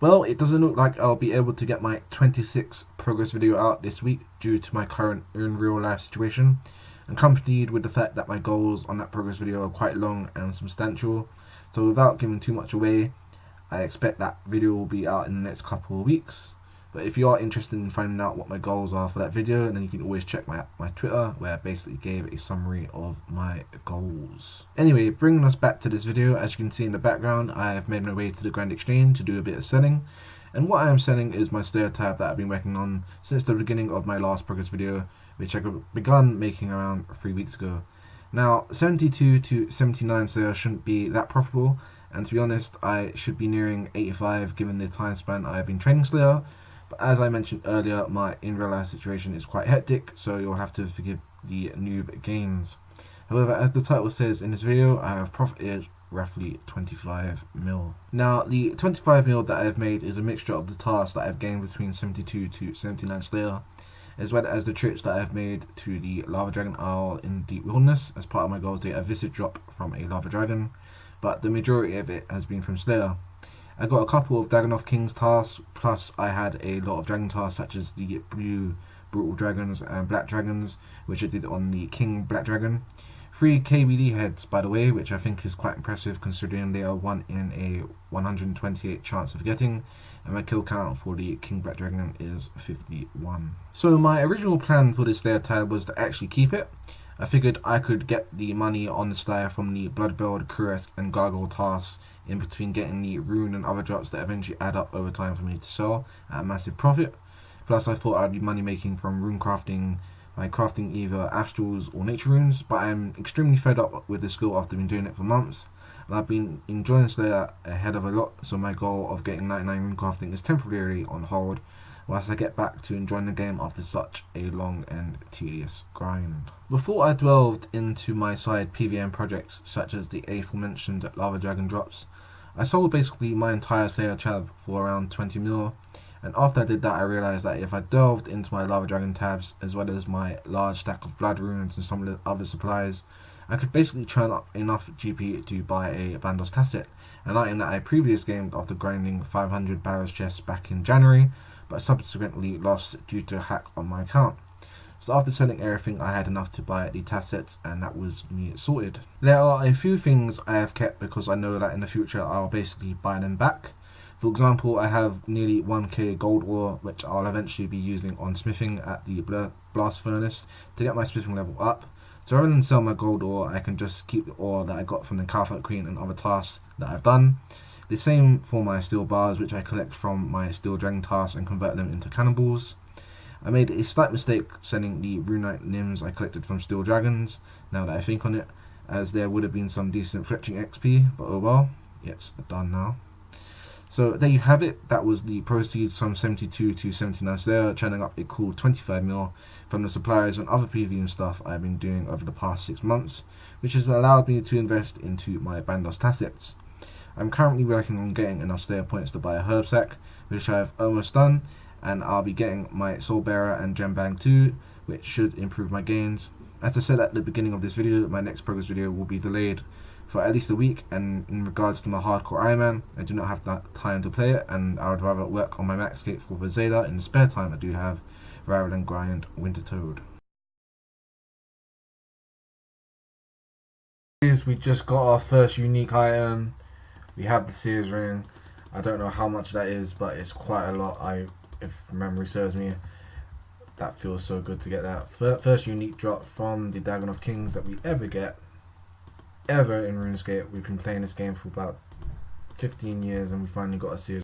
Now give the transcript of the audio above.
Well, it doesn't look like I'll be able to get my 26 progress video out this week due to my current in real life situation, accompanied with the fact that my goals on that progress video are quite long and substantial. So without giving too much away, I expect that video will be out in the next couple of weeks. But if you are interested in finding out what my goals are for that video, then you can always check my Twitter, where I basically gave a summary of my goals. Anyway, bringing us back to this video, as you can see in the background, I have made my way to the Grand Exchange to do a bit of selling. And what I am selling is my Slayer tab that I've been working on since the beginning of my last progress video, which I begun making around 3 weeks ago. Now, 72 to 79 Slayer shouldn't be that profitable, and to be honest, I should be nearing 85 given the time span I have been training Slayer. But as I mentioned earlier, my in real life situation is quite hectic, so you'll have to forgive the noob gains. However, as the title says in this video, I have profited roughly 25 mil. Now, the 25 mil that I have made is a mixture of the tasks that I have gained between 72 to 79 Slayer, as well as the trips that I have made to the Lava Dragon Isle in Deep Wilderness as part of my goals to get a visit drop from a Lava Dragon, but the majority of it has been from Slayer. I got a couple of Dagonoth Kings tasks, plus I had a lot of dragon tasks such as the blue brutal dragons and black dragons, which I did on the King Black Dragon. 3 KBD heads, by the way, which I think is quite impressive considering they are 1 in a 128 chance of getting, and my kill count for the King Black Dragon is 51. So my original plan for this Slayer tab was to actually keep it. I figured I could get the money on the Slayer from the Bloodveiled, Kuresk and Gargoyle tasks in between getting the rune and other drops that eventually add up over time for me to sell at a massive profit. Plus I thought I'd be money making from rune crafting by crafting either astrals or nature runes, but I'm extremely fed up with the skill after been doing it for months, and I've been enjoying Slayer ahead of a lot, so my goal of getting 99 rune crafting is temporarily on hold whilst I get back to enjoying the game after such a long and tedious grind. Before I delved into my side PVM projects such as the aforementioned Lava Dragon drops, I sold basically my entire Slayer tab for around 20 mil, and after I did that I realised that if I delved into my Lava Dragon tabs as well as my large stack of blood runes and some of the other supplies, I could basically churn up enough GP to buy a Bandos Tasset, an item that I previously gained after grinding 500 Barrows chests back in January, but subsequently lost due to a hack on my account. So after selling everything, I had enough to buy the Tassets, and that was me sorted. There are a few things I have kept because I know that in the future I'll basically buy them back. For example, I have nearly 1k gold ore, which I'll eventually be using on smithing at the blast furnace to get my smithing level up. So rather than sell my gold ore, I can just keep the ore that I got from the Cowfight Queen and other tasks that I've done. The same for my steel bars, which I collect from my steel dragon tasks and convert them into cannonballs. I made a slight mistake selling the runite limbs I collected from steel dragons, now that I think on it, as there would have been some decent fletching XP, but oh well, it's done now. So there you have it, that was the proceeds from 72 to 79 Slayer, churning up a cool 25 mil from the suppliers and other PvM stuff I've been doing over the past 6 months, which has allowed me to invest into my Bandos Tassets. I'm currently working on getting enough Slayer points to buy a herb sack, which I have almost done, and I'll be getting my Soul Bearer and Gem Bag too, which should improve my gains. As I said at the beginning of this video, my next progress video will be delayed for at least a week, and in regards to my hardcore Iron Man, I do not have that time to play it, and I would rather work on my max cape for the Zeta in the spare time I do have, rather than grind Winter Toad. We just got our first unique item. We have the Sears ring. I don't know how much that is, but it's quite a lot. If memory serves me, that feels so good to get that first unique drop from the Dagonoth Kings that we ever get, ever in RuneScape. We've been playing this game for about 15 years and we finally got a Sears